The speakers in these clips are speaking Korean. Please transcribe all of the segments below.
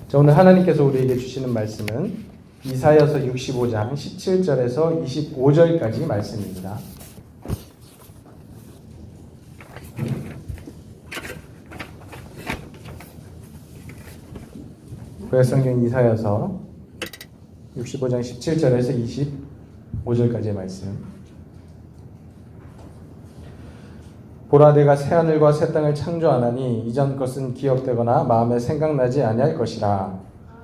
자, 오늘 하나님께서 우리에게 주시는 말씀은 이사야서 65장 17절에서 25절까지 말씀입니다. 구약성경 이사야서 65장 17절에서 25절까지의 말씀. 보라, 내가 새하늘과 새 땅을 창조하나니 이전 것은 기억되거나 마음에 생각나지 아니할 것이라.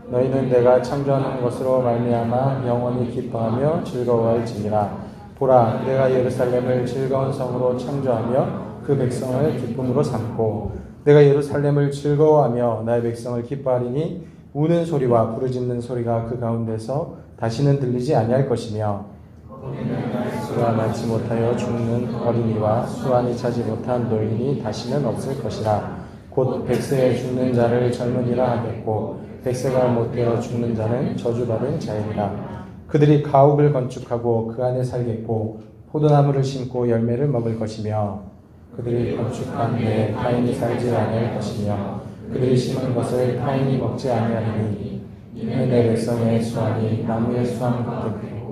너희는 내가 창조하는 것으로 말미암아 영원히 기뻐하며 즐거워할지니라. 보라, 내가 예루살렘을 즐거운 성으로 창조하며 그 백성을 기쁨으로 삼고 내가 예루살렘을 즐거워하며 나의 백성을 기뻐하리니 우는 소리와 부르짖는 소리가 그 가운데서 다시는 들리지 아니할 것이며 수가 낳지 못하여 죽는 어린이와 수완이 차지 못한 노인이 다시는 없을 것이라. 곧 백세에 죽는 자를 젊은이라 하겠고 백세가 못되어 죽는 자는 저주받은 자이니라. 그들이 가옥을 건축하고 그 안에 살겠고 포도나무를 심고 열매를 먹을 것이며 그들이 건축한 데에 타인이 살지 않을 것이며 그들이 심은 것을 타인이 먹지 아니하리니 이는 내 백성의 수완이 나무의 수완 같겠고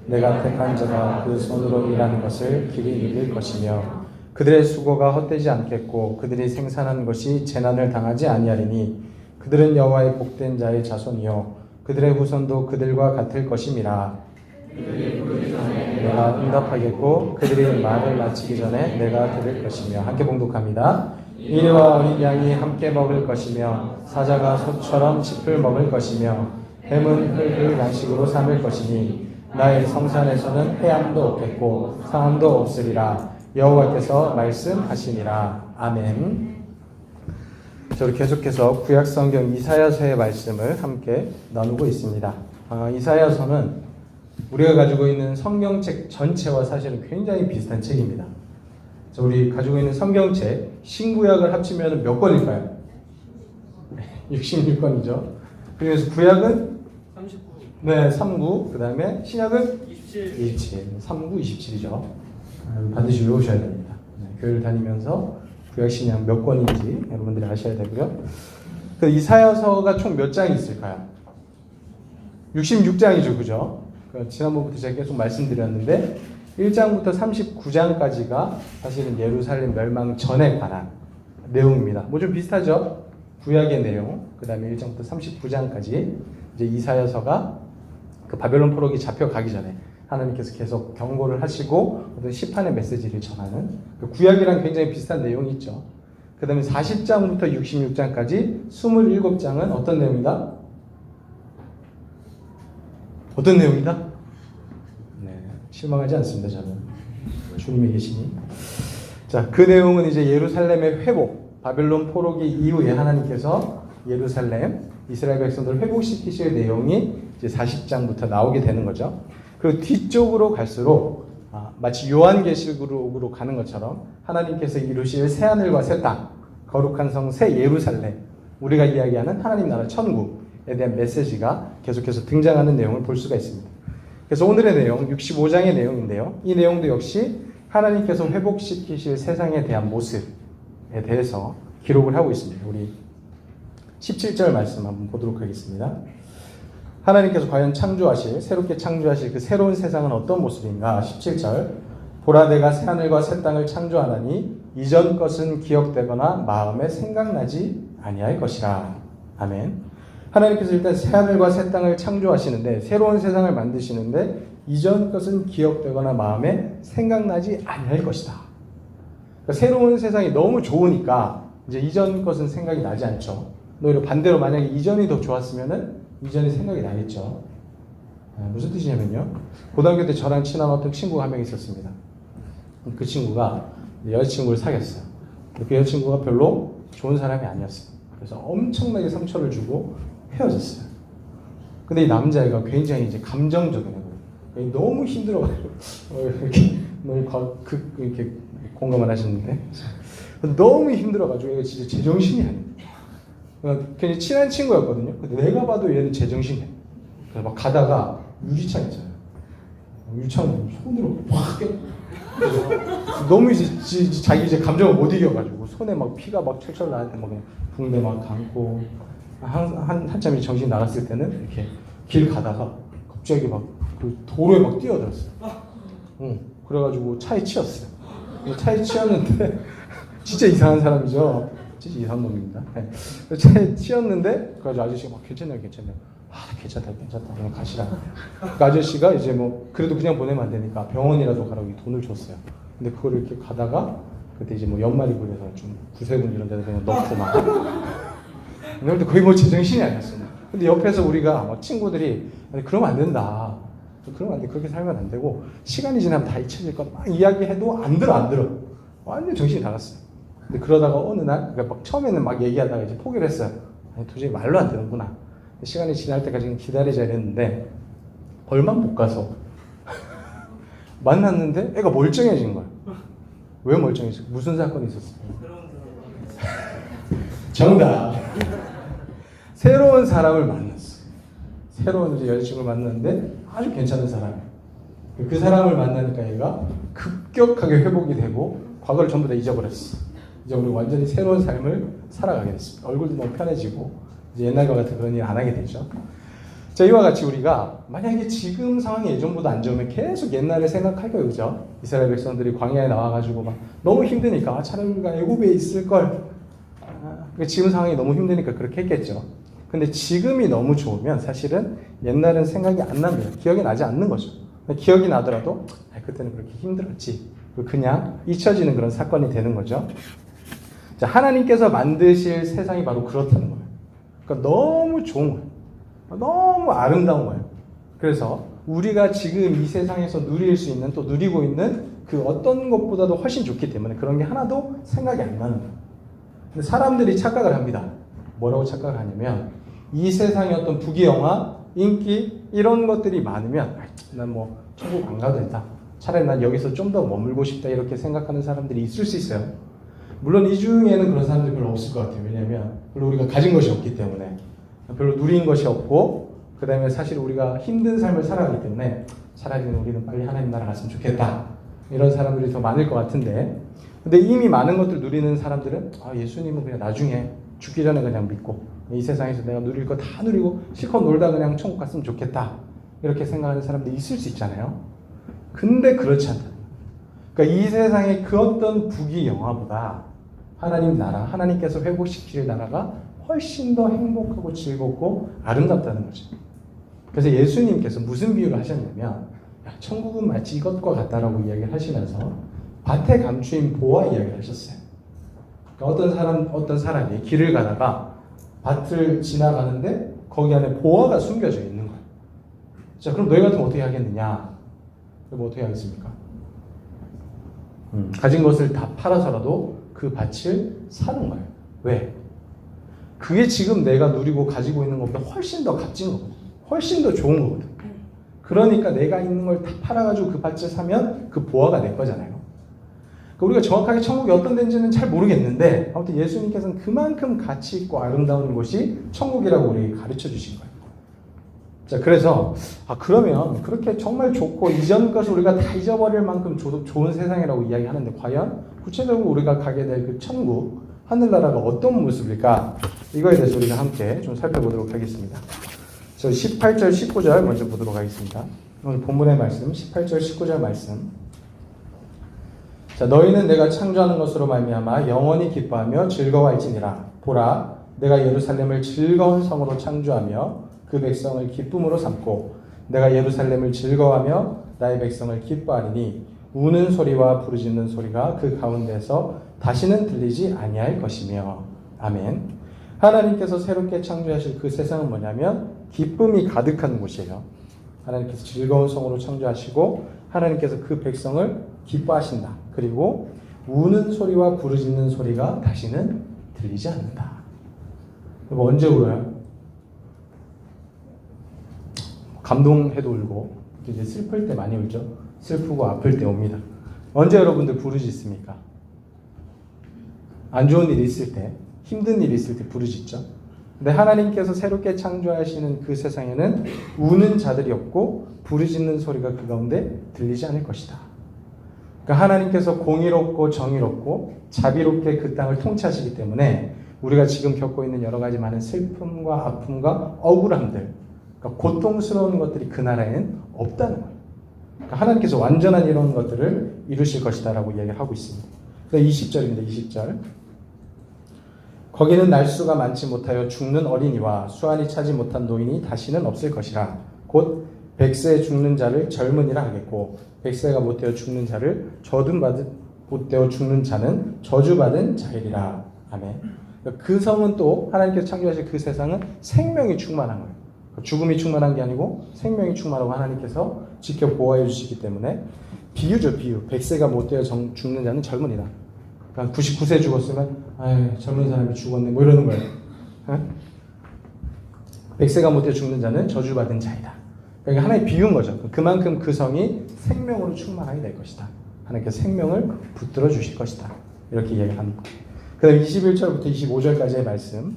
내가 택한 자가 그 손으로 일하는 것을 길이 이길 것이며 그들의 수고가 헛되지 않겠고 그들이 생산한 것이 재난을 당하지 아니하리니 그들은 여호와의 복된 자의 자손이요 그들의 후손도 그들과 같을 것임이라. 내가 응답하겠고 그들이 말을 마치기 전에 내가 들을 것이며. 함께 봉독합니다. 이리와 어린 양이 함께 먹을 것이며 사자가 소처럼 짚을 먹을 것이며 뱀은 흙을 양식으로 삼을 것이니 나의 성산에서는 해함도 없겠고 상함도 없으리라. 여호와께서 말씀하시니라. 아멘. 저를 계속해서 구약성경 이사야서의 말씀을 함께 나누고 있습니다. 이사야서는 우리가 가지고 있는 성경책 전체와 사실은 굉장히 비슷한 책입니다. 우리 가지고 있는 성경책 신구약을 합치면 몇 권일까요? 66권이죠. 그래서 구약은 39. 네, 39. 그 다음에 신약은 27. 39, 27이죠. 반드시 외우셔야 됩니다. 네, 교회를 다니면서 구약 신약 몇 권인지 여러분들이 아셔야 되고요. 그 이사야서가 총 몇 장이 있을까요? 66장이죠, 그죠? 지난번부터 제가 계속 말씀드렸는데 1장부터 39장까지가 사실은 예루살렘 멸망 전에 관한 내용입니다. 뭐 좀 비슷하죠? 구약의 내용. 그 다음에 1장부터 39장까지 이제 이사야서가 그 바벨론 포로기 잡혀가기 전에 하나님께서 계속 경고를 하시고 어떤 시판의 메시지를 전하는 그 구약이랑 굉장히 비슷한 내용이 있죠. 그 다음에 40장부터 66장까지 27장은 어떤 내용이다? 어떤 내용이다? 네, 실망하지 않습니다. 저는 주님이 계시니. 자, 그 내용은 이제 예루살렘의 회복, 바벨론 포로기 이후에 하나님께서 예루살렘, 이스라엘 백성들을 회복시키실 내용이 이제 40장부터 나오게 되는 거죠. 그리고 뒤쪽으로 갈수록 마치 요한계시록으로 가는 것처럼 하나님께서 이루실 새하늘과 새 땅, 거룩한 성 새 예루살렘, 우리가 이야기하는 하나님 나라 천국에 대한 메시지가 계속해서 등장하는 내용을 볼 수가 있습니다. 그래서 오늘의 내용 65장의 내용인데요. 이 내용도 역시 하나님께서 회복시키실 세상에 대한 모습에 대해서 기록을 하고 있습니다. 우리 17절 말씀 한번 보도록 하겠습니다. 하나님께서 과연 새롭게 창조하실 그 새로운 세상은 어떤 모습인가? 17절. 보라, 내가 새하늘과 새 땅을 창조하나니 이전 것은 기억되거나 마음에 생각나지 아니할 것이라. 아멘. 하나님께서 일단 새하늘과 새 땅을 창조하시는데, 새로운 세상을 만드시는데 이전 것은 기억되거나 마음에 생각나지 아니할 것이다. 그러니까 새로운 세상이 너무 좋으니까 이제 이전 것은 생각이 나지 않죠. 오히려 반대로 만약에 이전이 더 좋았으면은 이전이 생각이 나겠죠. 무슨 뜻이냐면요. 고등학교 때 저랑 친한 어떤 친구가 한 명 있었습니다. 그 친구가 여자친구를 사귀었어요. 그 여자친구가 별로 좋은 사람이 아니었어요. 그래서 엄청나게 상처를 주고 헤어졌어요. 근데 이 남자애가 굉장히 이제 감정적인 애고 너무 힘들어가지고 이렇게 이렇게 공감을 하시는데 너무 힘들어가지고 얘가 진짜 제정신이 아니에요. 굉장히 친한 친구였거든요. 근데 내가 봐도 얘는 제정신이야. 그래서 막 가다가 유리창 있잖아요. 유리창 손으로 확 깨. 너무 이제 자기 이제 감정을 못 이겨가지고 손에 막 피가 막 철철 나한테 막 붕대 막 감고 한참 정신이 나갔을 때는 이렇게 길 가다가 갑자기 막 그 도로에 막 뛰어들었어요. 그래가지고 차에 치였어요. 차에 치였는데 진짜 이상한 사람이죠. 진짜 이상한 놈입니다. 네. 차에 치였는데 그 아저씨가 막 괜찮아요. 괜찮다. 그냥 가시라. 그 아저씨가 이제 뭐 그래도 그냥 보내면 안 되니까 병원이라도 가라고 돈을 줬어요. 근데 그거를 이렇게 가다가 그때 이제 뭐 연말이고 그래서 좀 구세군 이런 데다 그냥 넣고 막. 근데 거의 뭐 제정신이 아니었어요. 근데 옆에서 우리가 막 친구들이 아니, 그러면 안 된다. 그러면 안 돼. 그렇게 살면 안 되고 시간이 지나면 다 잊혀질 거다. 막 이야기해도 안 들어. 완전 정신이 나갔어요. 근데 그러다가 어느 날 그러니까 막 처음에는 막 얘기하다가 이제 포기를 했어요. 아니, 도저히 말로 안 되는구나. 시간이 지날 때까지 기다리자 이랬는데 얼마 못 가서 만났는데 애가 멀쩡해진 거야. 왜 멀쩡해지? 무슨 사건이 있었어요? 정답. 새로운 사람을 만났어. 새로운 이제 여자친구를 만났는데 아주 괜찮은 사람이에요. 그 사람을 만나니까 얘가 급격하게 회복이 되고 과거를 전부 다 잊어버렸어. 잊어버리고 완전히 새로운 삶을 살아가게 됐습니다. 얼굴도 너무 편해지고 이제 옛날과 같은 그런 일 안 하게 되죠. 자, 이와 같이 우리가 만약에 지금 상황이 예전보다 안 좋으면 계속 옛날을 생각할 거예요. 그죠? 이스라엘 백성들이 광야에 나와가지고 막 너무 힘드니까 차라리 우리가 애굽에 있을걸. 지금 상황이 너무 힘드니까 그렇게 했겠죠. 근데 지금이 너무 좋으면 사실은 옛날은 생각이 안 납니다. 기억이 나지 않는 거죠. 기억이 나더라도 그때는 그렇게 힘들었지. 그냥 잊혀지는 그런 사건이 되는 거죠. 자, 하나님께서 만드실 세상이 바로 그렇다는 거예요. 그러니까 너무 좋은 거예요. 너무 아름다운 거예요. 그래서 우리가 지금 이 세상에서 누릴 수 있는 또 누리고 있는 그 어떤 것보다도 훨씬 좋기 때문에 그런 게 하나도 생각이 안 나는 거예요. 근데 사람들이 착각을 합니다. 뭐라고 착각을 하냐면 이 세상의 어떤 부귀영화, 인기 이런 것들이 많으면 난 뭐 천국 안 가도 된다. 차라리 난 여기서 좀 더 머물고 싶다 이렇게 생각하는 사람들이 있을 수 있어요. 물론 이 중에는 그런 사람들이 별로 없을 것 같아요. 왜냐하면 별로 우리가 가진 것이 없기 때문에 별로 누린 것이 없고 그 다음에 사실 우리가 힘든 삶을 살아가기 때문에 차라리 우리는 빨리 하나님 나라 갔으면 좋겠다. 이런 사람들이 더 많을 것 같은데 근데 이미 많은 것들 누리는 사람들은 예수님은 그냥 나중에 죽기 전에 그냥 믿고 이 세상에서 내가 누릴 거 다 누리고 실컷 놀다 그냥 천국 갔으면 좋겠다. 이렇게 생각하는 사람들이 있을 수 있잖아요. 근데 그렇지 않다. 그러니까 이 세상의 그 어떤 부귀영화보다 하나님 나라, 하나님께서 회복시킬 나라가 훨씬 더 행복하고 즐겁고 아름답다는 거죠. 그래서 예수님께서 무슨 비유를 하셨냐면 천국은 마치 이것과 같다라고 이야기를 하시면서 밭에 감추인 보화 이야기를 하셨어요. 그러니까 어떤 사람이 길을 가다가 밭을 지나가는데 거기 안에 보화가 숨겨져 있는 거예요. 자, 그럼 너희 같으면 어떻게 하겠느냐? 그럼 어떻게 하겠습니까? 가진 것을 다 팔아서라도 그 밭을 사는 거예요. 왜? 그게 지금 내가 누리고 가지고 있는 것보다 훨씬 더 값진 거거든. 훨씬 더 좋은 거거든. 그러니까 내가 있는 걸 다 팔아가지고 그 밭을 사면 그 보화가 내 거잖아요. 그러니까 우리가 정확하게 천국이 어떤 데인지는 잘 모르겠는데 아무튼 예수님께서는 그만큼 가치 있고 아름다운 곳이 천국이라고 우리에게 가르쳐 주신 거예요. 자, 그래서 그러면 그렇게 정말 좋고 이전 것을 우리가 다 잊어버릴 만큼 좋은 세상이라고 이야기하는데 과연 구체적으로 우리가 가게 될 그 천국, 하늘나라가 어떤 모습일까? 이거에 대해서 우리가 함께 좀 살펴보도록 하겠습니다. 저 18절, 19절 먼저 보도록 하겠습니다. 오늘 본문의 말씀, 18절, 19절 말씀. 자, 너희는 내가 창조하는 것으로 말미암아 영원히 기뻐하며 즐거워할지니라. 보라, 내가 예루살렘을 즐거운 성으로 창조하며 그 백성을 기쁨으로 삼고 내가 예루살렘을 즐거워하며 나의 백성을 기뻐하리니 우는 소리와 부르짖는 소리가 그 가운데서 다시는 들리지 아니할 것이며. 아멘. 하나님께서 새롭게 창조하실 그 세상은 뭐냐면 기쁨이 가득한 곳이에요. 하나님께서 즐거운 성으로 창조하시고 하나님께서 그 백성을 기뻐하신다. 그리고 우는 소리와 부르짖는 소리가 다시는 들리지 않는다. 언제 울어요? 감동해도 울고 이제 슬플 때 많이 울죠. 슬프고 아플 때 옵니다. 언제 여러분들 부르짖습니까? 안 좋은 일이 있을 때, 힘든 일이 있을 때 부르짖죠. 근데 하나님께서 새롭게 창조하시는 그 세상에는 우는 자들이 없고 부르짖는 소리가 그 가운데 들리지 않을 것이다. 그러니까 하나님께서 공의롭고 정의롭고 자비롭게 그 땅을 통치하시기 때문에 우리가 지금 겪고 있는 여러 가지 많은 슬픔과 아픔과 억울함들, 그러니까 고통스러운 것들이 그 나라에는 없다는 거예요. 그러니까 하나님께서 완전한 이런 것들을 이루실 것이다라고 이야기를 하고 있습니다. 20절입니다. 20절. 거기는 날수가 많지 못하여 죽는 어린이와 수완이 차지 못한 노인이 다시는 없을 것이라. 곧 100세에 죽는 자를 젊은이라 하겠고 100세가 못되어 죽는 자를 못되어 죽는 자는 저주받은 자이리라. 아멘. 그 성은 또 하나님께서 창조하신 그 세상은 생명이 충만한 거예요. 죽음이 충만한 게 아니고 생명이 충만하고 하나님께서 지켜 보호해 주시기 때문에 비유죠. 비유. 100세가 못되어 죽는 자는 젊은이다. 그러니까 99세 죽었으면 아유 젊은 사람이 죽었네 뭐 이러는 거예요. 100세가 못되어 죽는 자는 저주받은 자이다. 그러니까 하나의 비유인 거죠. 그만큼 그 성이 생명으로 충만하게 될 것이다. 하나님께서 생명을 붙들어 주실 것이다. 이렇게 이야기를 합니다. 그 다음 21절부터 25절까지의 말씀.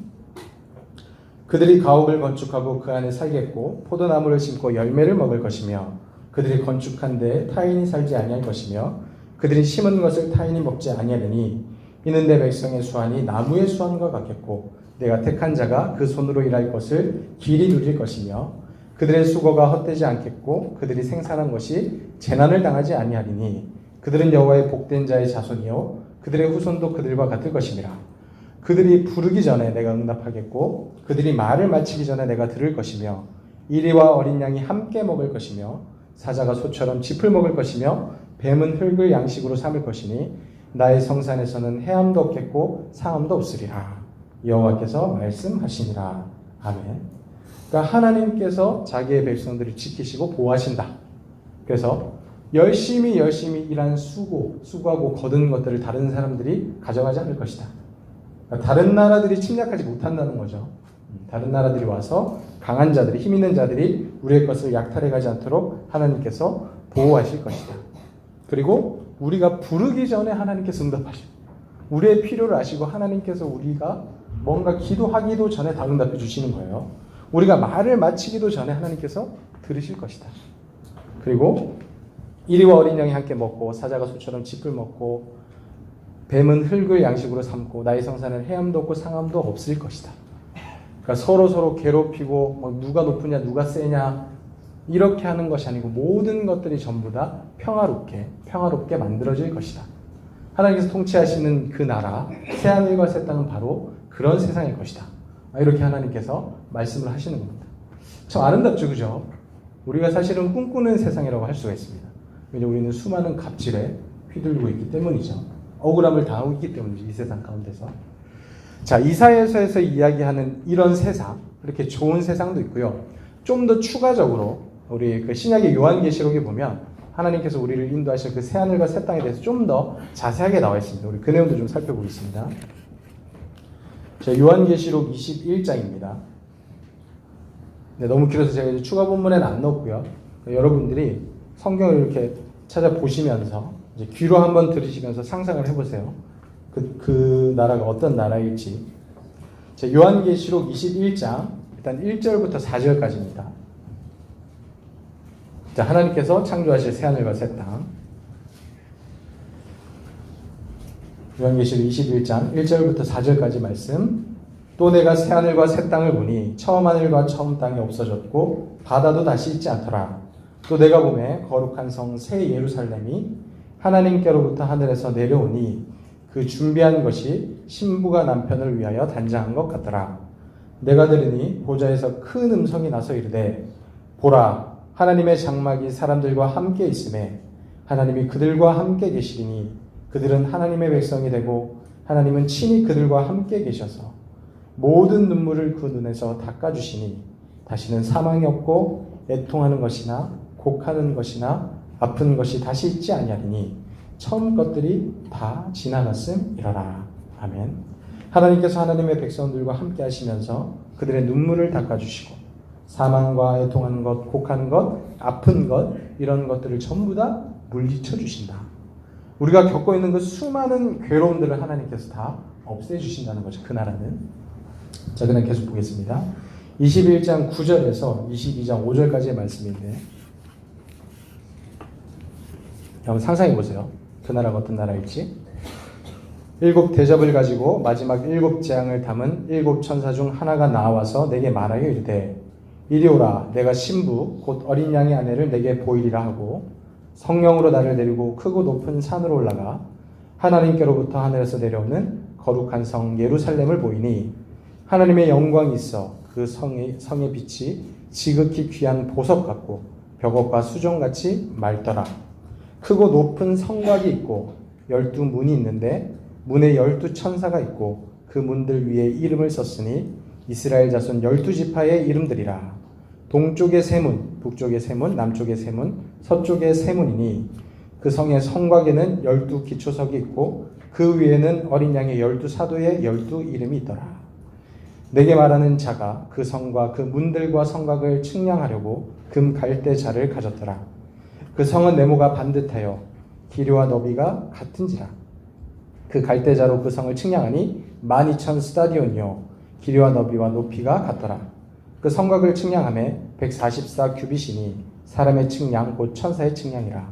그들이 가옥을 건축하고 그 안에 살겠고 포도나무를 심고 열매를 먹을 것이며 그들이 건축한 데에 타인이 살지 아니할 것이며 그들이 심은 것을 타인이 먹지 아니하리니 이는 내 백성의 수완이 나무의 수완과 같겠고 내가 택한 자가 그 손으로 일할 것을 길이 누릴 것이며 그들의 수고가 헛되지 않겠고 그들이 생산한 것이 재난을 당하지 아니하리니 그들은 여호와의 복된 자의 자손이요 그들의 후손도 그들과 같을 것임이라. 그들이 부르기 전에 내가 응답하겠고 그들이 말을 마치기 전에 내가 들을 것이며 이리와 어린 양이 함께 먹을 것이며 사자가 소처럼 짚을 먹을 것이며 뱀은 흙을 양식으로 삼을 것이니 나의 성산에서는 해함도 없겠고 상함도 없으리라. 여호와께서 말씀하시니라. 아멘. 그러니까 하나님께서 자기의 백성들을 지키시고 보호하신다. 그래서 열심히 일한 수고하고 거둔 것들을 다른 사람들이 가져가지 않을 것이다. 그러니까 다른 나라들이 침략하지 못한다는 거죠. 다른 나라들이 와서 강한 자들이 힘 있는 자들이 우리의 것을 약탈해 가지 않도록 하나님께서 보호하실 것이다. 그리고 우리가 부르기 전에 하나님께서 응답하시고 우리의 필요를 아시고 하나님께서 우리가 뭔가 기도하기도 전에 다 응답해 주시는 거예요. 우리가 말을 마치기도 전에 하나님께서 들으실 것이다. 그리고 이리와 어린 양이 함께 먹고 사자가 소처럼 짚을 먹고 뱀은 흙을 양식으로 삼고 나의 성산은 해함도 없고 상함도 없을 것이다. 그러니까 서로 괴롭히고 누가 높으냐 누가 세냐 이렇게 하는 것이 아니고 모든 것들이 전부 다 평화롭게 만들어질 것이다. 하나님께서 통치하시는 그 나라 새하늘과 새 땅은 바로 그런 세상일 것이다. 이렇게 하나님께서 말씀을 하시는 겁니다. 참 아름답죠, 그죠? 우리가 사실은 꿈꾸는 세상이라고 할 수가 있습니다. 왜냐하면 우리는 수많은 갑질에 휘둘리고 있기 때문이죠. 억울함을 당하고 있기 때문이죠. 이 세상 가운데서. 자, 이사야서에서 이야기하는 이런 세상, 이렇게 좋은 세상도 있고요. 좀 더 추가적으로 우리 그 신약의 요한계시록에 보면 하나님께서 우리를 인도하실 그 새하늘과 새 땅에 대해서 좀 더 자세하게 나와 있습니다. 우리 그 내용도 좀 살펴보겠습니다. 자, 요한계시록 21장입니다. 네, 너무 길어서 제가 이제 추가 본문에는 안 넣었고요. 여러분들이 성경을 이렇게 찾아보시면서 이제 귀로 한번 들으시면서 상상을 해보세요. 그 나라가 어떤 나라일지. 자, 요한계시록 21장 일단 1절부터 4절까지입니다. 자, 하나님께서 창조하실 새하늘과 새 땅. 요한계시록 21장 1절부터 4절까지 말씀. 또 내가 새하늘과 새 땅을 보니 처음 하늘과 처음 땅이 없어졌고 바다도 다시 있지 않더라. 또 내가 보매 거룩한 성 새 예루살렘이 하나님께로부터 하늘에서 내려오니 그 준비한 것이 신부가 남편을 위하여 단장한 것 같더라. 내가 들으니 보좌에서 큰 음성이 나서 이르되 보라 하나님의 장막이 사람들과 함께 있음에 하나님이 그들과 함께 계시리니 그들은 하나님의 백성이 되고 하나님은 친히 그들과 함께 계셔서 모든 눈물을 그 눈에서 닦아주시니 다시는 사망이 없고 애통하는 것이나 곡하는 것이나 아픈 것이 다시 있지 아니하리니 처음 것들이 다 지나갔음이러라. 아멘. 하나님께서 하나님의 백성들과 함께 하시면서 그들의 눈물을 닦아주시고 사망과 애통하는 것, 곡하는 것, 아픈 것 이런 것들을 전부 다 물리쳐 주신다. 우리가 겪고 있는 그 수많은 괴로움들을 하나님께서 다 없애주신다는 거죠. 그 나라는. 자, 그냥 계속 보겠습니다. 21장 9절에서 22장 5절까지의 말씀인데 한번 상상해 보세요. 그 나라가 어떤 나라일지. 일곱 대접을 가지고 마지막 일곱 재앙을 담은 일곱 천사 중 하나가 나와서 내게 말하여 이르되 이리 오라. 내가 신부 곧 어린 양의 아내를 내게 보이리라 하고 성령으로 나를 데리고 크고 높은 산으로 올라가 하나님께로부터 하늘에서 내려오는 거룩한 성 예루살렘을 보이니 하나님의 영광이 있어 그 성의 빛이 지극히 귀한 보석 같고 벽옥과 수정같이 맑더라. 크고 높은 성곽이 있고 12문이 있는데 문에 12천사가 있고 그 문들 위에 이름을 썼으니 이스라엘 자손 12지파의 이름들이라. 동쪽의 세 문, 북쪽의 세 문, 남쪽의 세 문, 서쪽의 세 문이니 그 성의 성곽에는 12기초석이 있고 그 위에는 어린 양의 12사도의 12이름이 있더라. 내게 말하는 자가 그 성과 그 문들과 성곽을 측량하려고 금 갈대자를 가졌더라. 그 성은 네모가 반듯하여 길이와 너비가 같은지라. 그 갈대자로 그 성을 측량하니 12,000 스타디온이요 길이와 너비와 높이가 같더라. 그 성곽을 측량하매 144 규빗이니 사람의 측량 곧 천사의 측량이라.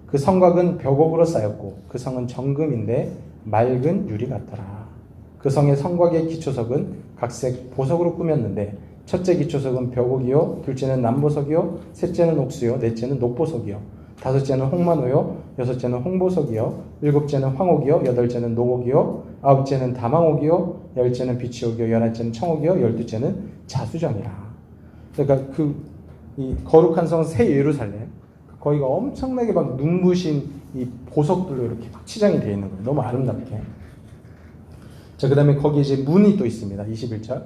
그 성곽은 벽옥으로 쌓였고 그 성은 정금인데 맑은 유리 같더라. 그 성의 성곽의 기초석은 각색 보석으로 꾸몄는데 첫째 기초석은 벽옥이요 둘째는 남보석이요 셋째는 옥수요 넷째는 녹보석이요 다섯째는 홍만호요 여섯째는 홍보석이요 일곱째는 황옥이요 여덟째는 녹옥이요 아홉째는 다망옥이요 열째는 비치옥이요 열하째는 청옥이요 열두째는 자수정이라. 그러니까 이 거룩한 성 새 예루살렘 거기가 엄청나게 막 눈부신 이 보석들로 이렇게 막 치장이 되어 있는 거예요. 너무 아름답게. 자, 그 다음에 거기 이제 문이 또 있습니다. 21절.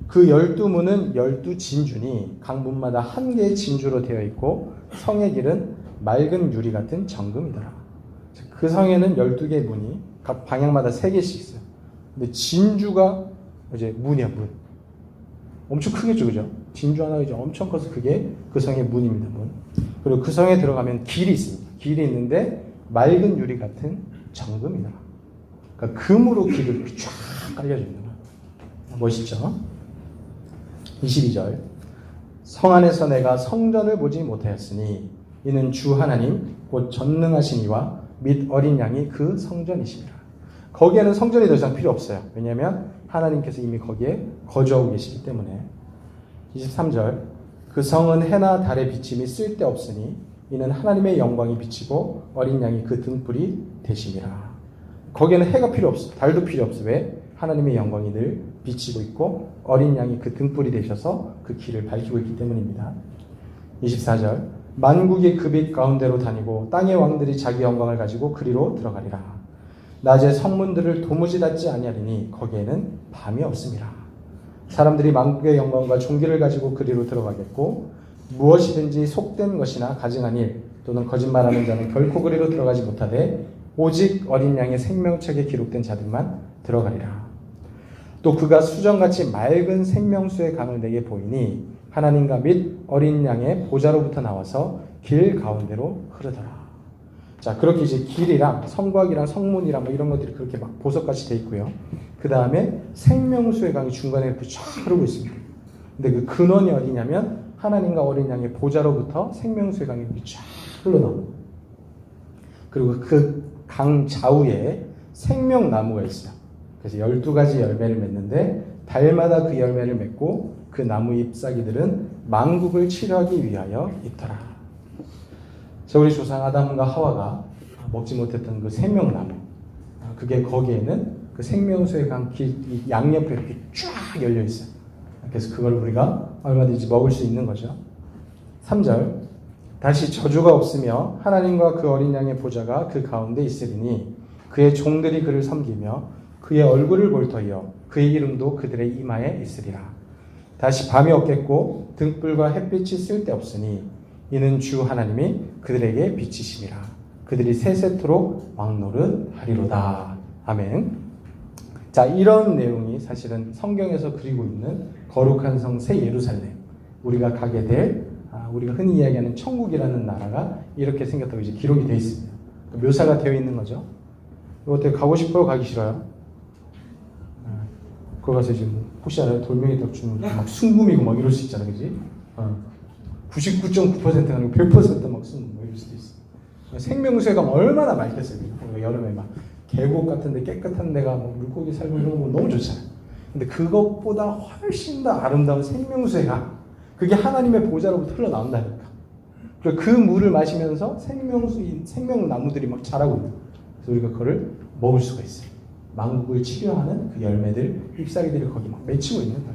그 12문은 12진주니 각 문마다 한 개의 진주로 되어 있고 성의 길은 맑은 유리 같은 정금이더라. 그 성에는 12개의 문이 각 방향마다 3개씩 있어요. 근데 진주가 이제 문이야, 문. 엄청 크겠죠, 그죠? 진주 하나가 이제 엄청 커서 그게 그 성의 문입니다, 문. 그리고 그 성에 들어가면 길이 있습니다. 길이 있는데 맑은 유리 같은 정금이더라. 그러니까 금으로 길을 쫙 깔려져 있는 거예요. 멋있죠? 22절. 성 안에서 내가 성전을 보지 못하였으니 이는 주 하나님 곧 전능하신 이와 및 어린 양이 그 성전이시니라. 거기에는 성전이 더 이상 필요 없어요. 왜냐하면 하나님께서 이미 거기에 거주하고 계시기 때문에. 23절. 그 성은 해나 달의 비침이 쓸데없으니 이는 하나님의 영광이 비치고 어린 양이 그 등불이 되심이라. 거기에는 해가 필요 없어. 달도 필요 없어. 왜? 하나님의 영광이 늘 비치고 있고 어린 양이 그 등불이 되셔서 그 길을 밝히고 있기 때문입니다. 24절. 만국이 그 빛 가운데로 다니고 땅의 왕들이 자기 영광을 가지고 그리로 들어가리라. 낮에 성문들을 도무지 닫지 아니하리니 거기에는 밤이 없음이라. 사람들이 만국의 영광과 존귀를 가지고 그리로 들어가겠고 무엇이든지 속된 것이나 가증한 일 또는 거짓말하는 자는 결코 그리로 들어가지 못하되 오직 어린 양의 생명책에 기록된 자들만 들어가리라. 또 그가 수정같이 맑은 생명수의 강을 내게 보이니 하나님과 및 어린 양의 보좌로부터 나와서 길 가운데로 흐르더라. 자, 그렇게 이제 길이랑 성곽이랑 성문이랑 뭐 이런 것들이 그렇게 막 보석같이 돼 있고요. 그 다음에 생명수의 강이 중간에 이렇게 쫙 흐르고 있습니다. 근데 그 근원이 어디냐면 하나님과 어린 양의 보좌로부터 생명수의 강이 이렇게 쫙 흘러나옵니다. 그리고 그 강 좌우에 생명나무가 있어요. 그래서 12가지 열매를 맺는데 달마다 그 열매를 맺고 그 나무 잎사귀들은 만국을 치료하기 위하여 있더라. 자, 우리 조상 아담과 하와가 먹지 못했던 그 생명나무, 그게 거기에는 그 생명수의 강 양옆에 이렇게 쫙 열려 있어요. 그래서 그걸 우리가 얼마든지 먹을 수 있는 거죠. 3절. 다시 저주가 없으며 하나님과 그 어린 양의 보좌가 그 가운데 있으리니 그의 종들이 그를 섬기며 그의 얼굴을 볼 터이요 그의 이름도 그들의 이마에 있으리라. 다시 밤이 없겠고 등불과 햇빛이 쓸데없으니 이는 주 하나님이 그들에게 빛이심이라. 그들이 세세토록 왕노릇하리로다. 아멘. 자, 이런 내용이 사실은 성경에서 그리고 있는 거룩한 성 새 예루살렘, 우리가 가게 될 우리가 흔히 이야기하는 천국이라는 나라가 이렇게 생겼다고 이제 기록이 되어 있습니다. 묘사가 되어 있는 거죠. 이거 어떻게 가고 싶어요? 가기 싫어요? 거기 가서 이제 혹시 알아요? 돌멩이 덕주는 막 순금이고 막 이럴 수 있잖아, 그지? 99.9%가 아니고 100%막 순금 뭐 이럴 수도 있어. 생명수가 얼마나 맑겠어요, 여름에 막 계곡 같은데 깨끗한 데가 뭐 물고기 살고 이런 거 너무 좋잖아요. 근데 그것보다 훨씬 더 아름다운 생명수가 그게 하나님의 보좌로부터 흘러나온다니까. 그리고 그 물을 마시면서 생명나무들이 막 자라고 있는. 그래서 우리가 그거를 먹을 수가 있어요. 만국을 치료하는 그 열매들, 잎사귀들이 거기 막 맺히고 있는 거예요.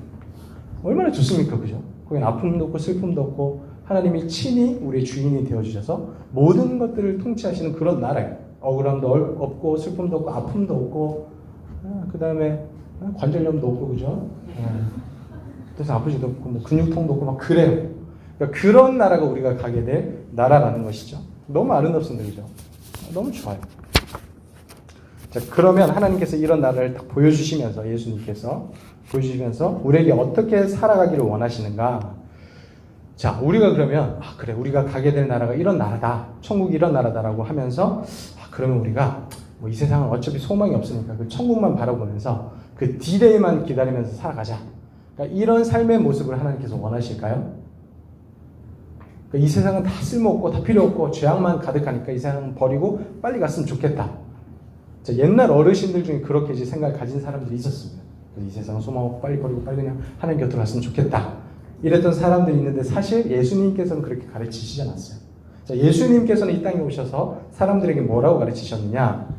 얼마나 좋습니까, 그죠? 거긴 아픔도 없고 슬픔도 없고 하나님이 친히 우리의 주인이 되어주셔서 모든 것들을 통치하시는 그런 나라예요. 억울함도 없고 슬픔도 없고 아픔도 없고 그 다음에 관절염도 없고 그죠? 그래서 아프지도 없고 뭐 근육통도 없고 막 그래요. 그러니까 그런 나라가 우리가 가게 될 나라라는 것이죠. 너무 아름답습니다, 그죠? 너무 좋아요. 자, 그러면 하나님께서 이런 나라를 딱 보여주시면서 예수님께서 보여주시면서 우리에게 어떻게 살아가기를 원하시는가? 자, 우리가 그러면 그래 우리가 가게 될 나라가 이런 나라다, 천국이 이런 나라다라고 하면서 그러면 우리가 뭐 이 세상은 어차피 소망이 없으니까 그 천국만 바라보면서 그 디데이만 기다리면서 살아가자. 그러니까 이런 삶의 모습을 하나님께서 원하실까요? 그러니까 이 세상은 다 쓸모없고 다 필요 없고 죄악만 가득하니까 이 세상은 버리고 빨리 갔으면 좋겠다. 자, 옛날 어르신들 중에 그렇게 이제 생각을 가진 사람들이 있었습니다. 이 세상은 소망 없고 빨리 버리고 빨리 그냥 하나님 곁으로 갔으면 좋겠다. 이랬던 사람들이 있는데 사실 예수님께서는 그렇게 가르치시지 않았어요. 자, 예수님께서는 이 땅에 오셔서 사람들에게 뭐라고 가르치셨느냐?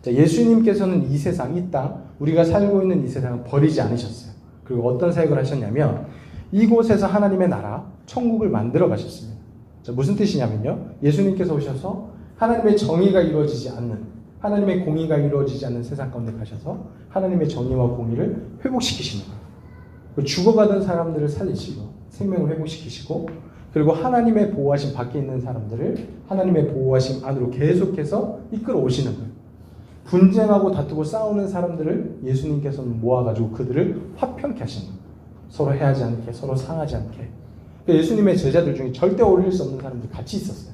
자, 예수님께서는 이 세상, 이 땅, 우리가 살고 있는 이 세상을 버리지 않으셨어요. 그리고 어떤 사역을 하셨냐면 이곳에서 하나님의 나라, 천국을 만들어 가셨습니다. 자, 무슨 뜻이냐면요. 예수님께서 오셔서 하나님의 정의가 이루어지지 않는, 하나님의 공의가 이루어지지 않는 세상 가운데 가셔서 하나님의 정의와 공의를 회복시키시는 거예요. 죽어가던 사람들을 살리시고 생명을 회복시키시고 그리고 하나님의 보호하심 밖에 있는 사람들을 하나님의 보호하심 안으로 계속해서 이끌어 오시는 거예요. 분쟁하고 다투고 싸우는 사람들을 예수님께서는 모아가지고 그들을 화평케 하시는 거예요. 서로 해하지 않게, 서로 상하지 않게. 그러니까 예수님의 제자들 중에 절대 어울릴 수 없는 사람들이 같이 있었어요.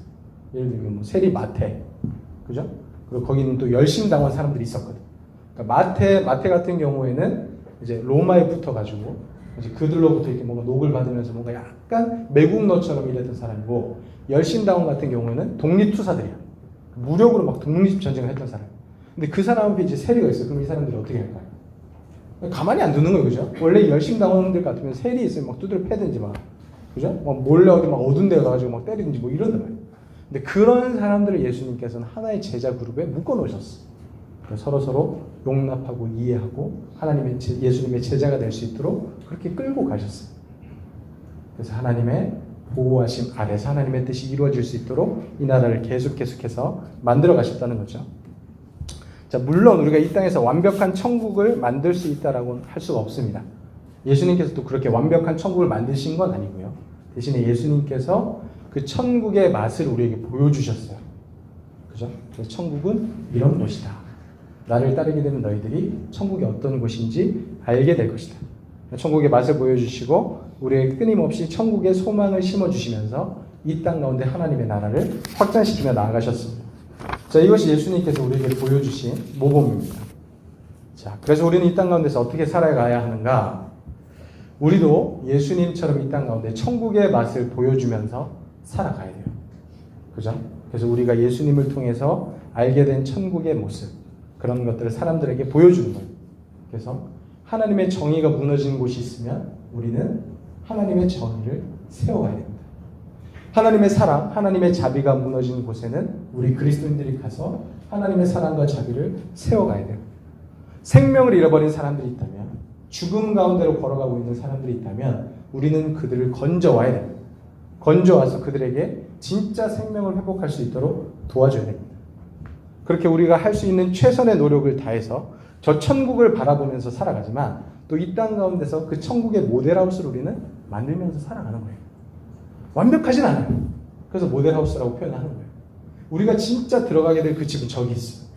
예를 들면 뭐 세리 마태, 그죠? 그리고 거기는 또 열심당원 사람들이 있었거든. 그러니까 마태 같은 경우에는 이제 로마에 붙어가지고 이제 그들로부터 이렇게 뭔가 녹을 받으면서 뭔가 약간 매국노처럼 일했던 사람이고, 열심당원 같은 경우에는 독립투사들이야. 무력으로 막 독립전쟁을 했던 사람. 근데 그 사람 앞에 이제 세리가 있어요. 그럼 이 사람들이 어떻게 할까요? 가만히 안 두는 거예요, 그죠? 원래 열심당원들 같으면 세리 있으면 막 두드려 패든지 막, 그죠? 막 몰래 어디 막 어두운 데 가가지고 막 때리든지 뭐 이런단 말이에요. 근데 그런 사람들을 예수님께서는 하나의 제자 그룹에 묶어 놓으셨어요. 서로 용납하고 이해하고 하나님의 예수님의 제자가 될 수 있도록 그렇게 끌고 가셨어요. 그래서 하나님의 보호하심 아래서 하나님의 뜻이 이루어질 수 있도록 이 나라를 계속해서 만들어 가셨다는 거죠. 자, 물론 우리가 이 땅에서 완벽한 천국을 만들 수 있다라고 할 수가 없습니다. 예수님께서도 그렇게 완벽한 천국을 만드신 건 아니고요. 대신에 예수님께서 그 천국의 맛을 우리에게 보여주셨어요. 그죠? 그래서 천국은 이런 곳이다. 나를 따르게 되는 너희들이 천국이 어떤 곳인지 알게 될 것이다. 천국의 맛을 보여주시고 우리에게 끊임없이 천국의 소망을 심어주시면서 이 땅 가운데 하나님의 나라를 확장시키며 나아가셨습니다. 자, 이것이 예수님께서 우리에게 보여주신 모범입니다. 자, 그래서 우리는 이 땅 가운데서 어떻게 살아가야 하는가? 우리도 예수님처럼 이 땅 가운데 천국의 맛을 보여주면서 살아가야 돼요. 그죠? 그래서 우리가 예수님을 통해서 알게 된 천국의 모습, 그런 것들을 사람들에게 보여주는 거예요. 그래서 하나님의 정의가 무너진 곳이 있으면 우리는 하나님의 정의를 세워가야 됩니다. 하나님의 사랑, 하나님의 자비가 무너진 곳에는 우리 그리스도인들이 가서 하나님의 사랑과 자비를 세워가야 돼요. 생명을 잃어버린 사람들이 있다면, 죽음 가운데로 걸어가고 있는 사람들이 있다면 우리는 그들을 건져와야 됩니다. 건져와서 그들에게 진짜 생명을 회복할 수 있도록 도와줘야 됩니다. 그렇게 우리가 할 수 있는 최선의 노력을 다해서 저 천국을 바라보면서 살아가지만 또 이 땅 가운데서 그 천국의 모델하우스를 우리는 만들면서 살아가는 거예요. 완벽하진 않아요. 그래서 모델하우스라고 표현하는 거예요. 우리가 진짜 들어가게 될 그 집은 저기 있어요.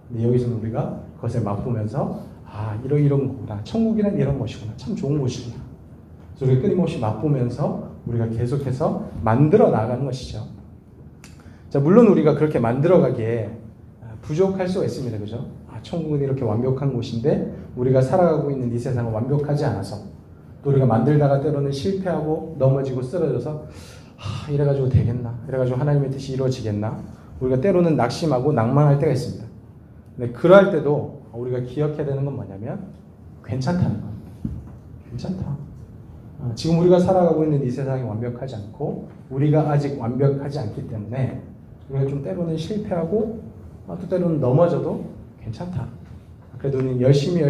근데 여기서는 우리가 그것을 맛보면서 이런 거구나. 천국이란 이런 것이구나. 참 좋은 곳이구나. 그래서 우리가 끊임없이 맛보면서 우리가 계속해서 만들어 나가는 것이죠. 자, 물론 우리가 그렇게 만들어가기에 부족할 수가 있습니다. 그죠? 천국은 이렇게 완벽한 곳인데 우리가 살아가고 있는 이 세상은 완벽하지 않아서 또 우리가 만들다가 때로는 실패하고 넘어지고 쓰러져서 이래가지고 되겠나? 이래가지고 하나님의 뜻이 이루어지겠나? 우리가 때로는 낙심하고 낭만할 때가 있습니다. 근데 그럴 때도 우리가 기억해야 되는 건 뭐냐면 괜찮다는 겁니다. 괜찮다. 지금 우리가 살아가고 있는 이 세상이 완벽하지 않고 우리가 아직 완벽하지 않기 때문에 우리가 좀 때로는 실패하고 또 때로는 넘어져도 괜찮다. 그래도 우리는 열심히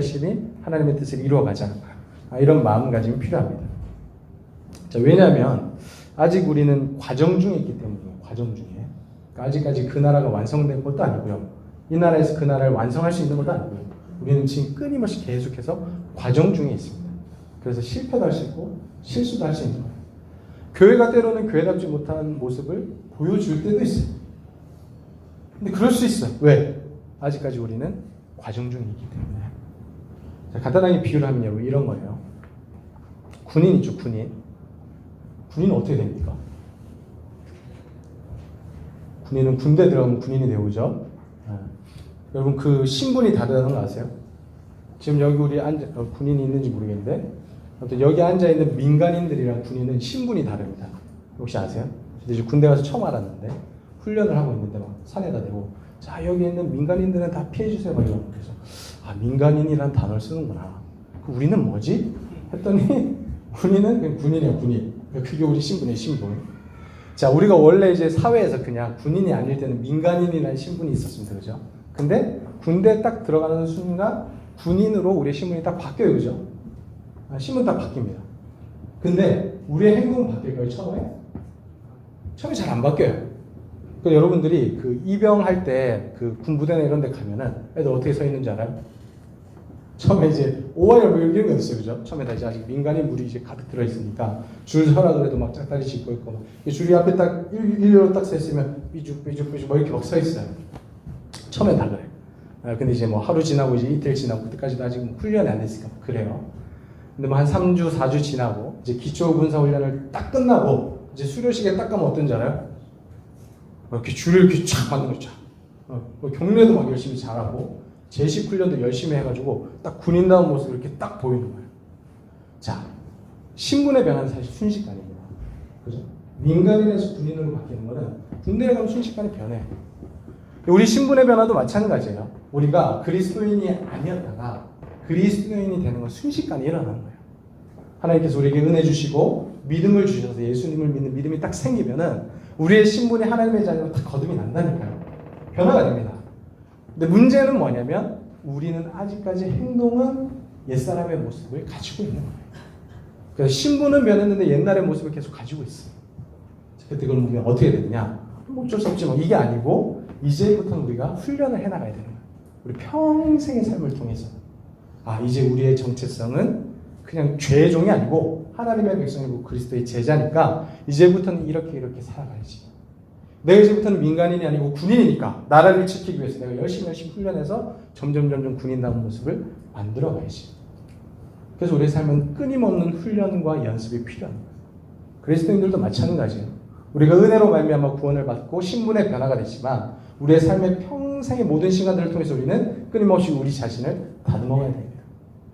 하나님의 뜻을 이루어가자. 이런 마음가짐이 필요합니다. 자, 왜냐하면 아직 우리는 과정 중에 있기 때문이에요. 과정 중에. 그러니까 아직까지 그 나라가 완성된 것도 아니고요. 이 나라에서 그 나라를 완성할 수 있는 것도 아니고요. 우리는 지금 끊임없이 계속해서 과정 중에 있습니다. 그래서 실패도 할 수 있고 실수도 할 수 있는 거예요. 교회가 때로는 교회답지 못한 모습을 보여줄 때도 있어요. 근데 그럴 수 있어요. 왜? 아직까지 우리는 과정 중에 있기 때문에. 자, 간단하게 비유를 하면요. 이런 거예요. 군인 있죠. 군인은 어떻게 됩니까? 군인은 군대 들어가면 군인이 되오죠. 여러분 그 신분이 다르다는 거 아세요? 지금 여기 우리 군인이 있는지 모르겠는데 아무튼 여기 앉아있는 민간인들이랑 군인은 신분이 다릅니다. 혹시 아세요? 근데 이제 군대 가서 처음 알았는데 훈련을 하고 있는데 막 산에다 대고 자 여기 있는 민간인들은 다 피해주세요 막 이러고 그래서 민간인이란 단어를 쓰는구나. 우리는 뭐지? 했더니 군인은 그냥 군인이야 군인. 그게 우리 신분이에요 신분. 자 우리가 원래 이제 사회에서 그냥 군인이 아닐 때는 민간인이라는 신분이 있었습니다. 그죠? 근데 군대에 딱 들어가는 순간 군인으로 우리의 신분이 딱 바뀌어요. 그죠? 신분 딱 바뀝니다. 근데 우리의 행동은 바뀔까요? 처음에 잘 안 바뀌어요. 그 여러분들이 그 입영할 때 그 군부대나 이런 데 가면은 애들 어떻게 서 있는지 알아요? 처음에 이제 오하이를 뭐 이런 거 있어요. 그죠? 처음에 다 이제 아직 민간인 물이 이제 가득 들어있으니까 줄 서라 그래도 막 짝다리 짚고 있고 줄이 앞에 딱 일렬로 딱 서 있으면 삐죽 뭐 이렇게 막 서 있어요. 처음엔 다 그래. 근데 이제 뭐 하루 지나고 이제 이틀 지나고 그때까지도 아직 뭐 훈련이 안 됐으니까 그래요. 근데 뭐 한 3주, 4주 지나고 이제 기초군사훈련을 딱 끝나고 이제 수료식에 딱 가면 어떤지 알아요? 이렇게 줄을 이렇게 쫙 받는 거죠. 경례도 막 열심히 잘하고 제식 훈련도 열심히 해가지고 딱 군인다운 모습을 이렇게 딱 보이는 거예요. 자, 신분의 변화는 사실 순식간입니다. 그죠? 민간인에서 군인으로 바뀌는 거는 군대에 가면 순식간에 변해요. 우리 신분의 변화도 마찬가지예요. 우리가 그리스도인이 아니었다가 그리스도인이 되는 건 순식간에 일어나는 거예요. 하나님께서 우리에게 은혜 주시고 믿음을 주셔서 예수님을 믿는 믿음이 딱 생기면은 우리의 신분이 하나님의 자녀로 딱 거듭이 난다니까요. 변화가 됩니다. 근데 문제는 뭐냐면 우리는 아직까지 행동은 옛사람의 모습을 가지고 있는 거예요. 그래서 신분은 변했는데 옛날의 모습을 계속 가지고 있어요. 그때 그걸 보면 어떻게 되느냐? 어쩔 수 없지만 이게 아니고 이제부터는 우리가 훈련을 해나가야 되는 거예요. 우리 평생의 삶을 통해서 이제 우리의 정체성은 그냥 죄의 종이 아니고 하나님의 백성이고 그리스도의 제자니까 이제부터는 이렇게 살아가야지. 내가 이제부터는 민간인이 아니고 군인이니까 나라를 지키기 위해서 내가 열심히 훈련해서 점점 군인다운 모습을 만들어가야지. 그래서 우리의 삶은 끊임없는 훈련과 연습이 필요합니다. 그리스도인들도 마찬가지예요. 우리가 은혜로 말미암아 구원을 받고 신분의 변화가 됐지만 우리의 삶의 평생의 모든 시간들을 통해서 우리는 끊임없이 우리 자신을 다듬어가야 됩니다.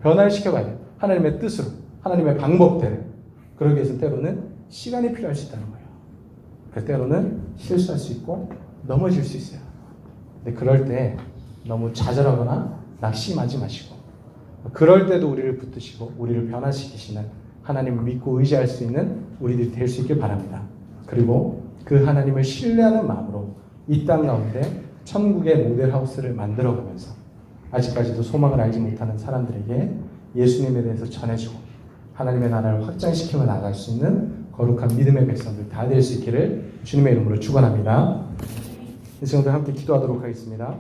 변화를 시켜가야 돼요. 하나님의 뜻으로, 하나님의 방법대로. 그러기 위해서 때로는 시간이 필요할 수 있다는 거예요. 그래서 때로는 실수할 수 있고 넘어질 수 있어요. 근데 그럴 때 너무 좌절하거나 낙심하지 마시고 그럴 때도 우리를 붙드시고 우리를 변화시키시는 하나님을 믿고 의지할 수 있는 우리들이 될 수 있길 바랍니다. 그리고 그 하나님을 신뢰하는 마음으로 이 땅 가운데 천국의 모델하우스를 만들어가면서 아직까지도 소망을 알지 못하는 사람들에게 예수님에 대해서 전해주고 하나님의 나라를 확장시키며 나아갈 수 있는 거룩한 믿음의 백성들 다 될 수 있기를 주님의 이름으로 축원합니다. 이 시간도 함께 기도하도록 하겠습니다.